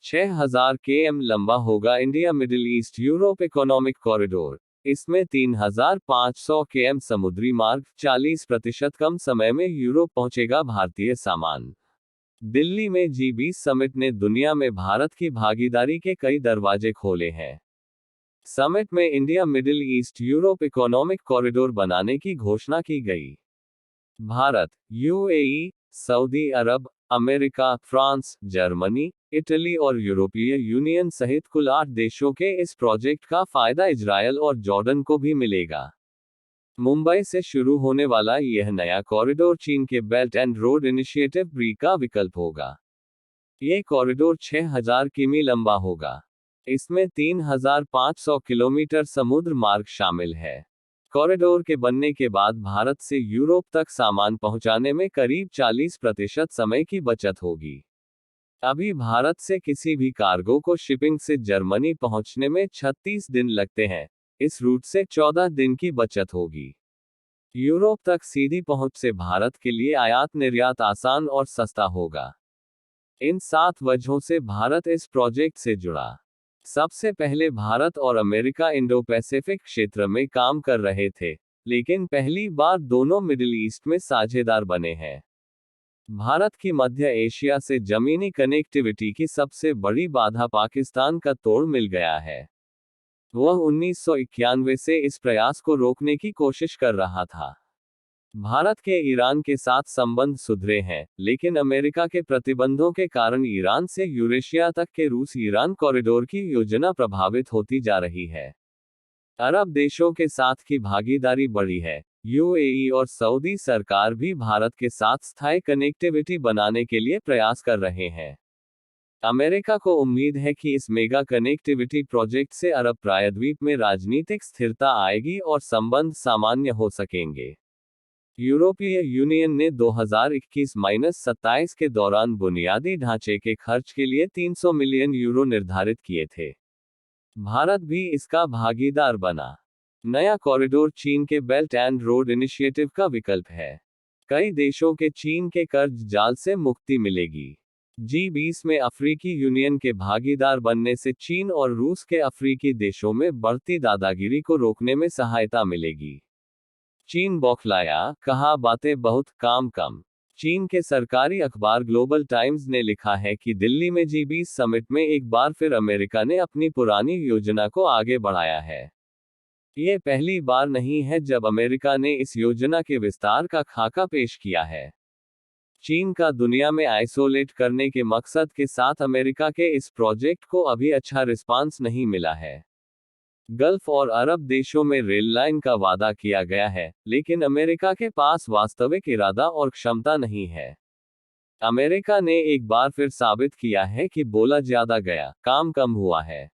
6000 km लंबा होगा India middle east Europe economic corridor. इसमें 3500 km समुद्री मार्ग, 40% कम समय में यूरोप पहुंचेगा भारतीय सामान। दिल्ली में G20 समिट ने दुनिया में भारत की भागीदारी के कई दरवाजे खोले हैं। समिट में India middle east Europe economic corridor बनाने की घोषणा की गई। भारत, यूएई, सऊदी अरब, अमेरिका, फ्रांस, जर्मनी, इटली और यूरोपीय यूनियन सहित कुल 8 देशों के इस प्रोजेक्ट का फायदा इजरायल और जॉर्डन को भी मिलेगा। मुंबई से शुरू होने वाला यह नया कॉरिडोर चीन के बेल्ट एंड रोड इनिशिएटिव ब्री का विकल्प होगा। ये कॉरिडोर 6000 किमी लंबा होगा। इसमें 3500 किलोमीटर समुद्र मार्ग शामिल है। कॉरिडोर के बनने के बाद भारत से यूरोप तक सामान पहुंचाने में करीब 40% समय की बचत होगी। अभी भारत से किसी भी कार्गो को शिपिंग से जर्मनी पहुंचने में 36 दिन लगते हैं। इस रूट से 14 दिन की बचत होगी। यूरोप तक सीधी पहुंच से भारत के लिए आयात निर्यात आसान और सस्ता होगा। इन 7 वजहों से भारत इस प्रोजेक्ट से जुड़ा। सबसे पहले भारत और अमेरिका इंडो पैसिफिक क्षेत्र में काम कर रहे थे, लेकिन पहली बार दोनों मिडिल ईस्ट में साझेदार बने हैं। भारत की मध्य एशिया से जमीनी कनेक्टिविटी की सबसे बड़ी बाधा पाकिस्तान का तोड़ मिल गया है। वह 1991 से इस प्रयास को रोकने की कोशिश कर रहा था। भारत के ईरान के साथ संबंध सुधरे हैं, लेकिन अमेरिका के प्रतिबंधों के कारण ईरान से यूरेशिया तक के रूस ईरान कॉरिडोर की योजना प्रभावित होती जा रही है। अरब देशों के साथ की भागीदारी बढ़ी है। यूएई और सऊदी सरकार भी भारत के साथ स्थायी कनेक्टिविटी बनाने के लिए प्रयास कर रहे हैं। अमेरिका को उम्मीद है कि इस मेगा कनेक्टिविटी प्रोजेक्ट से अरब प्रायद्वीप में राजनीतिक स्थिरता आएगी और संबंध सामान्य हो सकेंगे। यूरोपीय यूनियन ने 2021-27 के दौरान बुनियादी ढांचे के खर्च के लिए 300 मिलियन यूरो निर्धारित किए थे। भारत भी इसका भागीदार बना। नया कॉरिडोर चीन के बेल्ट एंड रोड इनिशिएटिव का विकल्प है। कई देशों के चीन के कर्ज जाल से मुक्ति मिलेगी। G20 में अफ्रीकी यूनियन के भागीदार बनने से चीन और रूस के अफ्रीकी देशों में बढ़ती दादागिरी को रोकने में सहायता मिलेगी। चीन बौखलाया, कहा बातें बहुत, काम कम। चीन के सरकारी अखबार ग्लोबल टाइम्स ने लिखा है कि दिल्ली में G20 समिट में एक बार फिर अमेरिका ने अपनी पुरानी योजना को आगे बढ़ाया है। ये पहली बार नहीं है जब अमेरिका ने इस योजना के विस्तार का खाका पेश किया है। चीन का दुनिया में आइसोलेट करने के मकसद के साथ अमेरिका के इस प्रोजेक्ट को अभी अच्छा रिस्पांस नहीं मिला है। गल्फ और अरब देशों में रेल लाइन का वादा किया गया है, लेकिन अमेरिका के पास वास्तविक इरादा और क्षमता नहीं है। अमेरिका ने एक बार फिर साबित किया है कि बोला ज्यादा गया, काम कम हुआ है।